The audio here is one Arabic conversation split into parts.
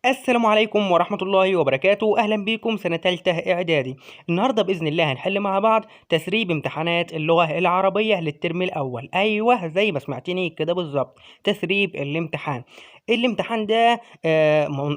السلام عليكم ورحمة الله وبركاته. أهلا بيكم سنة تالتة إعدادي. النهاردة بإذن الله هنحل مع بعض تسريب امتحانات اللغة العربية للترم الأول. أيوه زي ما سمعتني كده بالظبط، تسريب الامتحان ده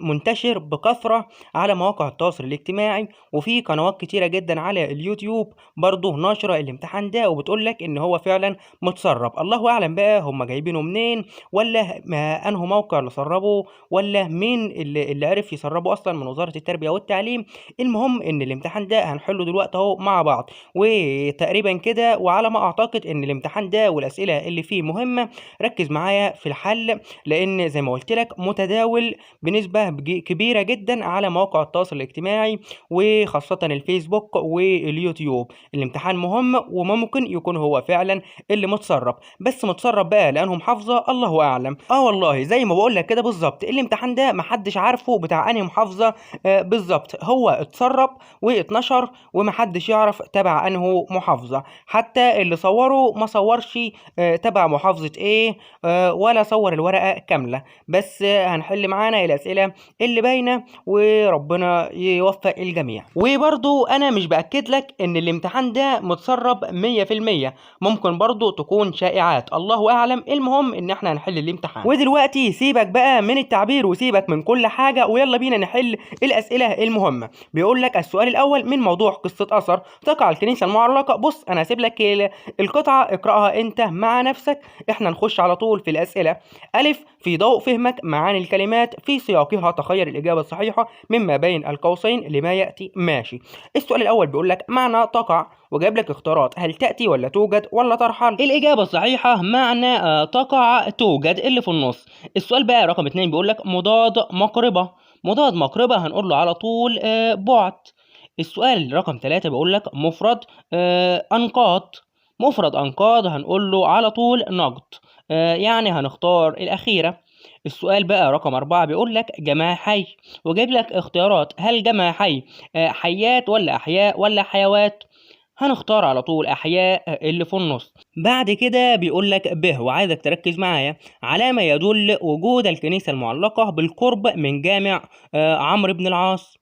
منتشر بكثرة على مواقع التواصل الاجتماعي، وفي قنوات كتيرة جدا على اليوتيوب برضه ناشرة الامتحان ده وبتقولك إن هو فعلا متسرب. الله أعلم بقى هم جايبينه منين، ولا أنه موقع اللي سربه، ولا مين اللي عرف يسربه اصلا من وزاره التربيه والتعليم. المهم ان الامتحان ده هنحله دلوقتي اهو مع بعض، وتقريبا كده وعلى ما اعتقد ان الامتحان ده والاسئله اللي فيه مهمه. ركز معايا في الحل، لان زي ما قلت لك متداول بنسبه كبيره جدا على مواقع التواصل الاجتماعي، وخاصه الفيسبوك واليوتيوب. الامتحان مهم وممكن يكون هو فعلا اللي متسرب، بس متسرب بقى لانه محافظه الله اعلم. والله زي ما بقول لك كده بالظبط، الامتحان ده محدش عارفه بتاع انهي محافظه بالظبط. هو اتسرب واتنشر ومحدش يعرف تبع انه محافظه، حتى اللي صوره ما صورش تبع محافظه ايه، ولا صور الورقه كامله. بس هنحل معانا الاسئله اللي باينه، وربنا يوفق الجميع. وبرضو انا مش باكد لك ان الامتحان ده متسرب 100%، ممكن برضو تكون شائعات الله اعلم. المهم ان احنا هنحل الامتحان. ودلوقتي سيبك بقى من التعبير وسيبك من كل حاجه، ويلا بينا نحل الاسئله المهمه. بيقول لك السؤال الاول من موضوع قصه اثر تقع الكنيسه المعلقه. بص انا هسيب لك القطعه اقراها انت مع نفسك، احنا نخش على طول في الاسئله. الف، في ضوء فهمك معاني الكلمات في سياقها تخير الاجابه الصحيحه مما بين القوسين لما ياتي. ماشي. السؤال الاول بيقول لك معنى تقع، وجايب لك اختيارات: هل تأتي ولا توجد ولا ترحل؟ الإجابة الصحيحة معنى تقع توجد اللي في النص. السؤال بقى رقم اتنين بيقول لك مضاد مقربة. مضاد مقربة هنقول له على طول بعد. السؤال رقم ثلاثة بيقول لك مفرد أنقاض. مفرد أنقاض هنقول له على طول نقد، يعني هنختار الأخيرة. السؤال بقى رقم أربعة بيقول لك جمع حي، وجايب لك اختيارات: هل جمع حي حيات ولا أحياء ولا حيوات؟ هنختار على طول أحياء اللي في النص. بعد كده بيقول لك به، وعايزك تركز معايا، علامة يدل وجود الكنيسة المعلقة بالقرب من جامع عمرو بن العاص.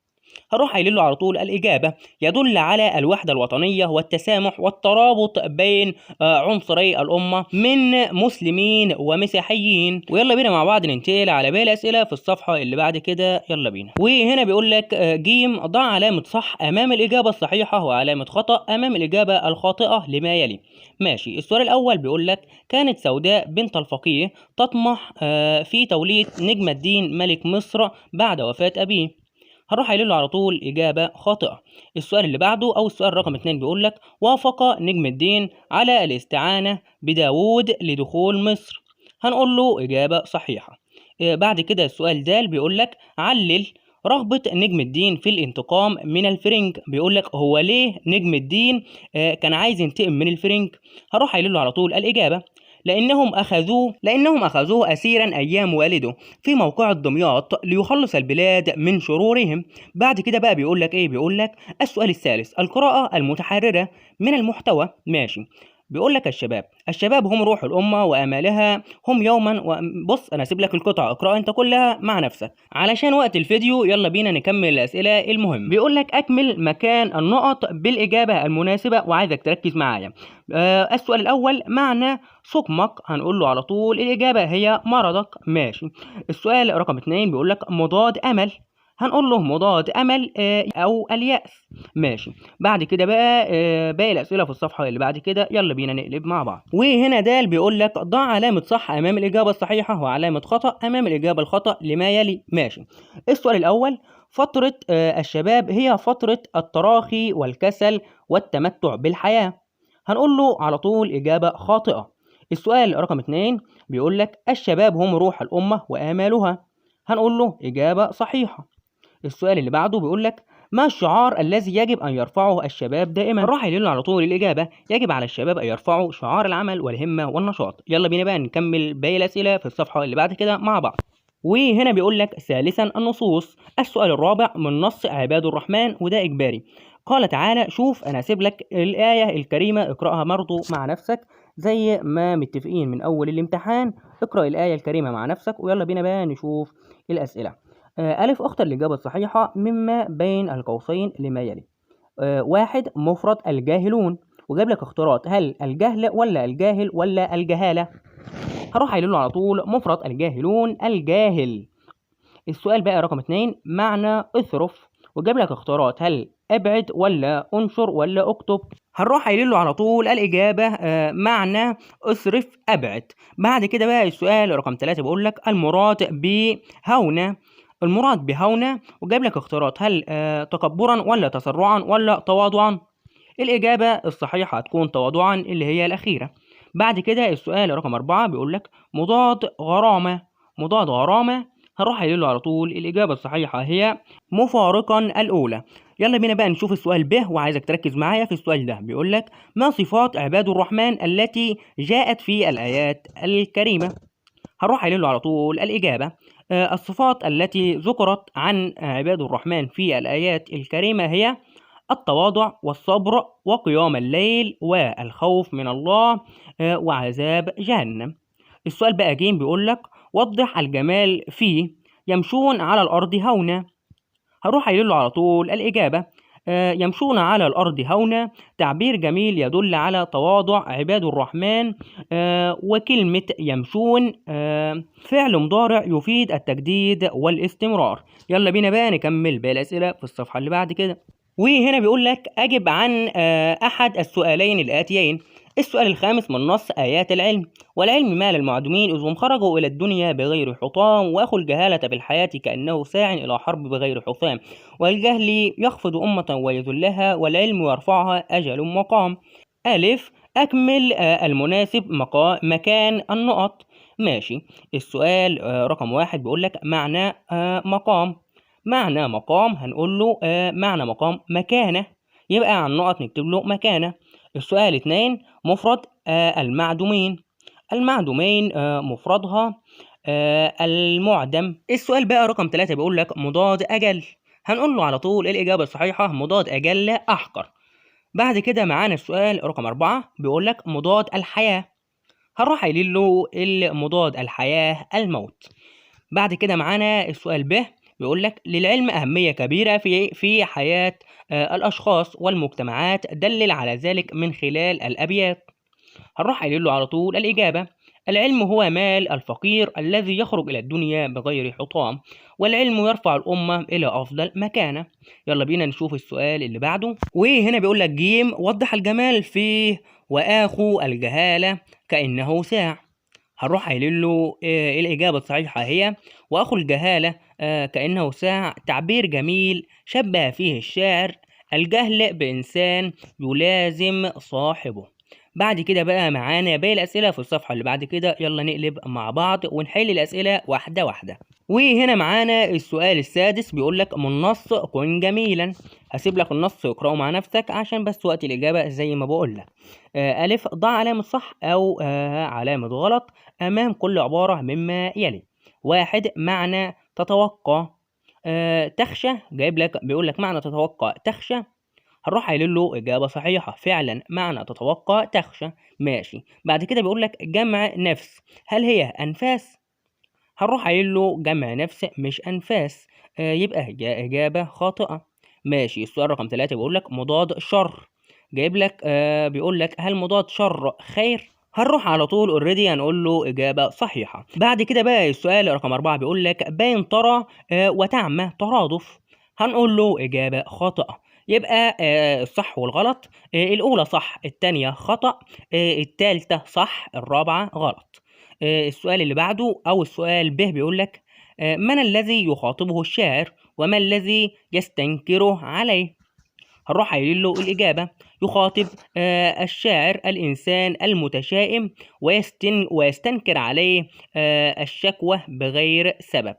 هروح قايل له على طول الإجابة: يدل على الوحدة الوطنية والتسامح والترابط بين عنصري الأمة من مسلمين ومسيحيين. ويلا بينا مع بعض ننتقل على باقي الأسئلة في الصفحة اللي بعد كده. يلا بينا. وهنا بيقول لك جيم، ضع علامة صح أمام الإجابة الصحيحة وعلامة خطأ أمام الإجابة الخاطئة لما يلي. ماشي. السؤال الأول بيقول لك كانت سوداء بنت الفقيه تطمح في توليد نجم الدين ملك مصر بعد وفاة أبيه. هنروح قايلين له على طول إجابة خاطئة. السؤال اللي بعده أو السؤال رقم اتنين بيقول لك وافق نجم الدين على الاستعانة بداوود لدخول مصر. هنقول له إجابة صحيحة. بعد كده السؤال د بيقول لك علل رغبة نجم الدين في الانتقام من الفرنج. بيقول لك هو ليه نجم الدين كان عايز ينتقم من الفرنج؟ هروح قايل له على طول الإجابة: لأنهم أخذوه أسيرا أيام والده في موقع دمياط ليخلص البلاد من شرورهم. بعد كده بقى بيقول لك إيه؟ بيقول لك السؤال الثالث القراءة المتحررة من المحتوى. ماشي. بيقول لك الشباب هم روح الأمة وآمالها، هم يوما بص أنا هسيب لك القطعة اقرأ أنت كلها مع نفسك علشان وقت الفيديو. يلا بينا نكمل الأسئلة المهمة. بيقول لك أكمل مكان النقط بالإجابة المناسبة، وعايزك تركز معايا. السؤال الأول معنى صقمك، هنقول له على طول الإجابة هي مرضك. ماشي. السؤال رقم اتنين بيقول لك مضاد أمل، هنقول له مضاد أمل أو اليأس. ماشي. بعد كده بقى باقي الأسئلة في الصفحة اللي بعد كده. يلا بينا نقلب مع بعض. وهنا دال بيقول لك ضع علامة صح أمام الإجابة الصحيحة وعلامة خطأ أمام الإجابة الخطأ لما يلي. ماشي. السؤال الأول فترة الشباب هي فترة التراخي والكسل والتمتع بالحياة. هنقول له على طول إجابة خاطئة. السؤال رقم اتنين بيقول لك الشباب هم روح الأمة وآمالها. هنقول له إجابة صحيحة. السؤال اللي بعده بيقول لك ما الشعار الذي يجب أن يرفعه الشباب دائما؟ راح يقول على طول الإجابة: يجب على الشباب أن يرفعوا شعار العمل والهمة والنشاط. يلا بينا بقى نكمل باقي الأسئلة في الصفحة اللي بعد كده مع بعض. وهنا بيقول لك ثالثا النصوص. السؤال الرابع من نص عباد الرحمن، وده إجباري. قال تعالى، شوف أنا هسيب لك الآية الكريمة اقرأها برضه مع نفسك زي ما متفقين من أول الامتحان. اقرأ الآية الكريمة مع نفسك، ويلا بينا بقى نشوف الأسئلة. ألف اختر الإجابة الصحيحة مما بين القوسين لما يلي. واحد مفرد الجاهلون، وجاب لك اختيارات هل الجهل ولا الجاهل ولا الجهالة. هروح قايل له على طول مفرد الجاهلون الجاهل. السؤال بقى رقم 2 معنى اصرف، وجاب لك اختيارات هل ابعد ولا انشر ولا اكتب. هنروح قايلين له على طول الإجابة معنى اصرف ابعد. بعد كده بقى السؤال رقم 3 بيقول لك المراد بهونة. المراد بهونة وجاب لك اختيارات هل تكبرا ولا تسرعا ولا تواضعا. الإجابة الصحيحة هتكون تواضعا اللي هي الأخيرة. بعد كده السؤال رقم 4 بيقول لك مضاد غرامة. مضاد غرامة هنروح قايل له على طول الإجابة الصحيحة هي مفارقا الأولى. يلا بينا بقى نشوف السؤال ب، وعايزك تركز معايا في السؤال ده. بيقول لك ما صفات عباد الرحمن التي جاءت في الآيات الكريمة. هنروح قايل له على طول الإجابة الصفات التي ذكرت عن عباد الرحمن في الآيات الكريمة هي التواضع والصبر وقيام الليل والخوف من الله وعذاب جهنم. السؤال بقى جيم بيقول لك وضح الجمال فيه يمشون على الأرض هونا. هروح قايل له على طول الإجابة يمشون على الأرض هونا تعبير جميل يدل على تواضع عباد الرحمن. وكلمة يمشون فعل مضارع يفيد التجديد والاستمرار. يلا بينا بقى نكمل باقي الأسئلة في الصفحة اللي بعد كده. وهنا بيقول لك أجب عن أحد السؤالين الآتيين. السؤال الخامس من نص آيات العلم والعلم مال المعدومين إذ هم خرجوا إلى الدنيا بغير حطام وأخو الجهالة بالحياة كأنه ساع إلى حرب بغير حطام والجهل يخفض أمة ويذلها والعلم يرفعها أجل مقام. ألف أكمل المناسب مكان النقط. ماشي. السؤال رقم 1 بيقول لك معنى مقام. معنى مقام هنقول له معنى مقام مكانة، يبقى عن نقط نكتب له مكانة. السؤال 2 مفرد المعدومين. المعدومين مفردها المعدم. السؤال بقى رقم 3 بيقول لك مضاد أجل. هنقول له على طول الإجابة الصحيحة مضاد أجل أحقر. بعد كده معانا السؤال رقم 4 بيقول لك مضاد الحياة. هنروح قايلين له المضاد الحياة الموت. بعد كده معانا السؤال ب بيقول لك للعلم أهمية كبيرة في حياة الأشخاص والمجتمعات دلل على ذلك من خلال الأبيات. هنروح قايلين له على طول الإجابة العلم هو مال الفقير الذي يخرج إلى الدنيا بغير حطام والعلم يرفع الأمة إلى أفضل مكانة. يلا بينا نشوف السؤال اللي بعده. وهنا بيقول لك جيم وضح الجمال فيه وآخو الجهالة كأنه ساع. هنروح قايلين له الإجابة الصحيحة هي وأخو الجهالة كأنه ساع تعبير جميل شبه فيه الشاعر الجهل بإنسان يلازم صاحبه. بعد كده بقى معانا باقي الأسئلة في الصفحة اللي بعد كده. يلا نقلب مع بعض ونحل الأسئلة واحدة واحدة. وهنا معانا السؤال السادس بيقول لك من نص كن جميلا. هسيب لك النص اقرأه مع نفسك عشان بس وقت الإجابة زي ما بقول لك. ألف ضع علامة صح أو علامة غلط أمام كل عبارة مما يلي. 1 معنى تتوقع. تخشى جايب لك بيقول لك معنى تتوقع تخشى. هنروح قايلين له إجابة صحيحة فعلا معنى تتوقع تخشى. ماشي. بعد كده بيقول لك جمع نفس هل هي أنفاس. هنروح قايل له جمع نفس مش أنفاس يبقى إجابة خاطئة. ماشي. السؤال رقم 3 بيقول لك مضاد شر. جايب لك بيقول لك هل مضاد شر خير. هنروح على طول اوريدي هنقول له إجابة صحيحة. بعد كده بقى السؤال رقم 4 بيقول لك باين ترى وتعمى ترادف. هنقول له إجابة خاطئة. يبقى الصح والغلط الأولى صح التانية خطأ التالتة صح الرابعة غلط. السؤال اللي بعده أو السؤال ب بيقول لك من الذي يخاطبه الشاعر وما الذي يستنكره عليه. هنروح قايلين له الإجابة يخاطب الشاعر الإنسان المتشائم ويستنكر عليه الشكوى بغير سبب.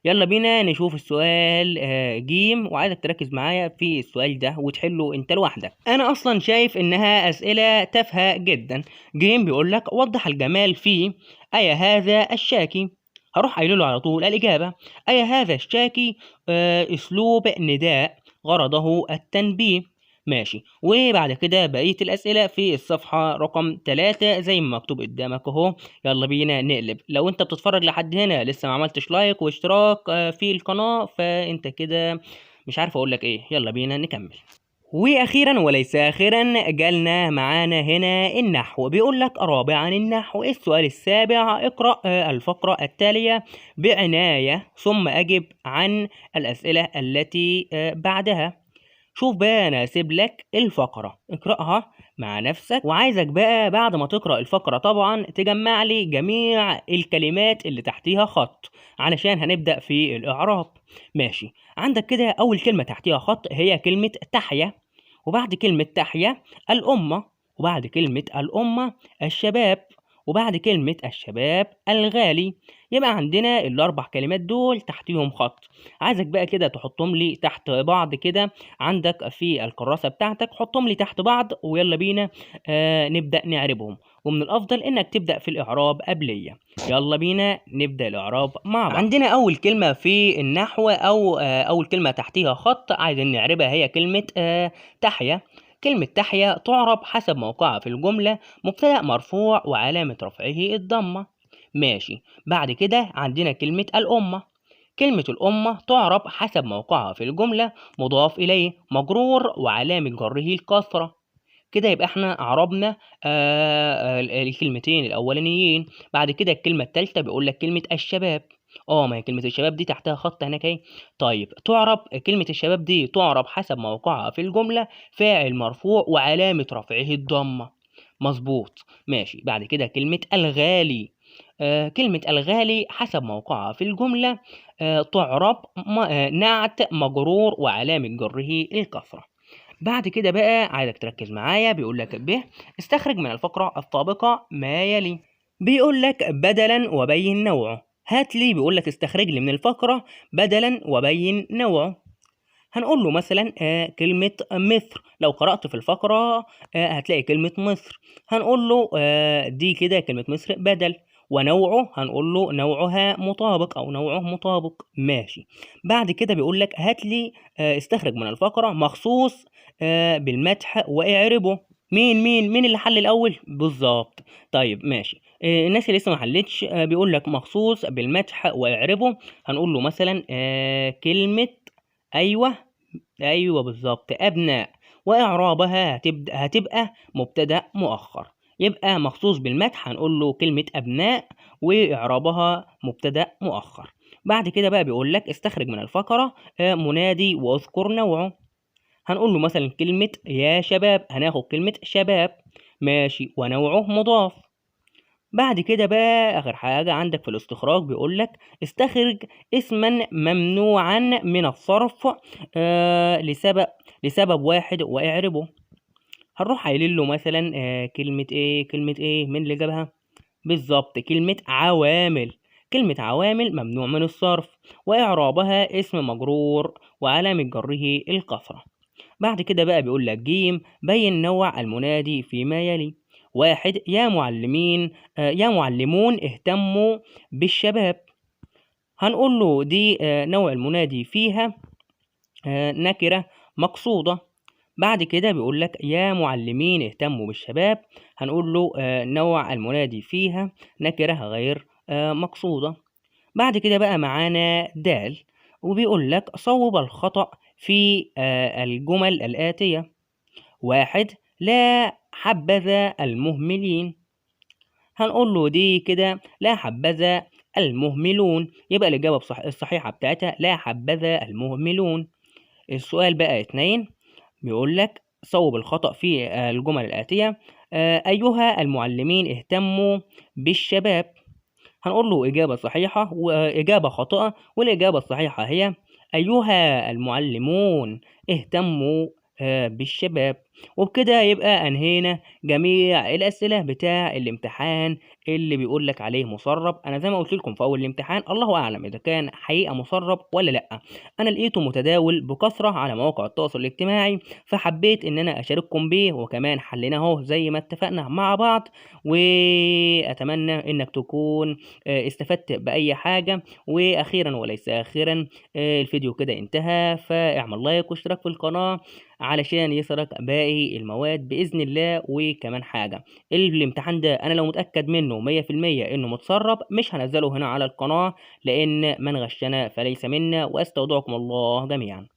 يلا بينا نشوف السؤال جيم، وعايزك تركز معايا في السؤال ده وتحله انت لوحدك. انا اصلا شايف انها اسئله تافهه جدا. جيم بيقول لك وضح الجمال في اي هذا الشاكي. هروح قايل له على طول الاجابه اي هذا الشاكي اسلوب نداء غرضه التنبيه. ماشي، وبعد كده بقية الأسئلة في الصفحة رقم 3 زي ما مكتوب قدامك أهو. يلا بينا نقلب. لو أنت بتتفرج لحد هنا لسه ما عملتش لايك واشتراك في القناة، فأنت كده مش عارف أقول لك إيه. يلا بينا نكمل. وأخيرا وليس آخرا جالنا معانا هنا النحو. بيقول لك رابعا النحو. السؤال السابع: اقرأ الفقرة التالية بعناية ثم أجب عن الأسئلة التي بعدها. شوف بقى، انا هسيب لك الفقرة اقرأها مع نفسك، وعايزك بقى بعد ما تقرأ الفقرة طبعا تجمع لي جميع الكلمات اللي تحتيها خط علشان هنبدأ في الإعراب. ماشي، عندك كده أول كلمة تحتيها خط هي كلمة تحيا، وبعد كلمة تحيا الأمة، وبعد كلمة الأمة الشباب، وبعد كلمة الشباب الغالي. يبقى عندنا الأربع كلمات دول تحتيهم خط. عايزك بقى كده تحطهم لي تحت بعض كده عندك في الكراسة بتاعتك. حطهم لي تحت بعض ويلا بينا نبدأ نعربهم. ومن الأفضل إنك تبدأ في الإعراب قبلية. يلا بينا نبدأ الإعراب مع بعض. عندنا أول كلمة في النحو أو أول كلمة تحتيها خط عايزين نعربها هي كلمة تحيا. كلمة تحيا تعرب حسب موقعها في الجملة مبتدأ مرفوع وعلامة رفعه الضمة. ماشي، بعد كده عندنا كلمة الأمة. كلمة الأمة تعرب حسب موقعها في الجملة مضاف إليه مجرور وعلامة جره الكسرة. كده يبقى احنا عربنا الكلمتين الأولانيين. بعد كده الكلمة التالتة بيقول لك كلمة الشباب. ما هي كلمة الشباب دي تحتها خط هناك اهي. طيب، تعرب كلمة الشباب دي تعرب حسب موقعها في الجملة فاعل مرفوع وعلامة رفعه الضمة. مظبوط. ماشي، بعد كده كلمة الغالي. كلمة الغالي حسب موقعها في الجملة تعرب نعت مجرور وعلامة جره الكسرة. بعد كده بقى عايزك تركز معايا. بيقول لك استخرج من الفقرة السابقة ما يلي. بيقول لك بدلا وبين نوعه. هات لي، بيقول لك استخرج لي من الفقرة بدلا وبين نوعه. هنقول له مثلا كلمة مصر. لو قرأت في الفقرة هتلاقي كلمة مصر. هنقول له دي كده كلمة مصر بدل، ونوعه هنقول له نوعها مطابق أو نوعه مطابق. ماشي، بعد كده بيقول لك هات لي استخرج من الفقرة مخصوص بالمدح واعربه. مين اللي حل الأول بالظبط؟ طيب ماشي، الناس اللي لسه ما حلتش بيقول لك مخصوص بالمدح واعربه. هنقول له مثلا كلمة أيوه. أيوه بالظبط، أبناء. وإعرابها هتبقى مبتدأ مؤخر. يبقى مخصوص بالمدح هنقول له كلمة أبناء وإعرابها مبتدأ مؤخر. بعد كده بقى بيقول لك استخرج من الفقرة منادي واذكر نوعه. هنقول له مثلا كلمة يا شباب، هناخد كلمة شباب. ماشي، ونوعه مضاف. بعد كده بقى آخر حاجة عندك في الاستخراج بيقول لك استخرج اسما ممنوعا من الصرف لسبب واحد واعربه. هنروح قايلين له مثلا كلمة ايه مين اللي جابها بالظبط؟ كلمة عوامل. كلمة عوامل ممنوع من الصرف وإعرابها اسم مجرور وعلامة جره الكسرة. بعد كده بقى بيقول لك جيم بين نوع المنادي فيما يلي. واحد، يا معلمين يا معلمون اهتموا بالشباب. هنقول له دي نوع المنادي فيها نكرة مقصودة. بعد كده بيقول لك يا معلمين اهتموا بالشباب. هنقول له نوع المنادي فيها نكرة غير مقصودة. بعد كده بقى معانا دال، وبيقول لك صوب الخطأ في الجمل الآتية. واحد، لا حبذا المهملين. هنقول له دي كده لا حبذا المهملون. يبقى الإجابة الصحيحة بتاعتها لا حبذا المهملون. السؤال بقى 2 بيقول لك صوب الخطأ في الجمل الآتية. أيها المعلمين اهتموا بالشباب. هنقول له إجابة صحيحة وإجابة خاطئة، والإجابة الصحيحة هي أيها المعلمون اهتموا بالشباب. وبكده يبقى أنهينا جميع الأسئلة بتاع الامتحان اللي بيقول لك عليه مسرب. أنا زي ما قلت لكم في أول الامتحان، الله أعلم إذا كان حقيقة مسرب ولا لأ. أنا لقيته متداول بكثرة على مواقع التواصل الاجتماعي، فحبيت إن أنا أشارككم بيه، وكمان حليناه أهو زي ما اتفقنا مع بعض. وأتمنى إنك تكون استفدت بأي حاجة. وأخيرا وليس آخرا، الفيديو كده انتهى، فاعمل لايك واشتراك في القناة علشان يصلك باقي المواد بإذن الله. وكمان حاجة، الامتحان ده أنا لو متأكد منه 100% إنه متسرب مش هنزله هنا على القناة، لأن من غشنا فليس منا، وأستودعكم الله جميعا.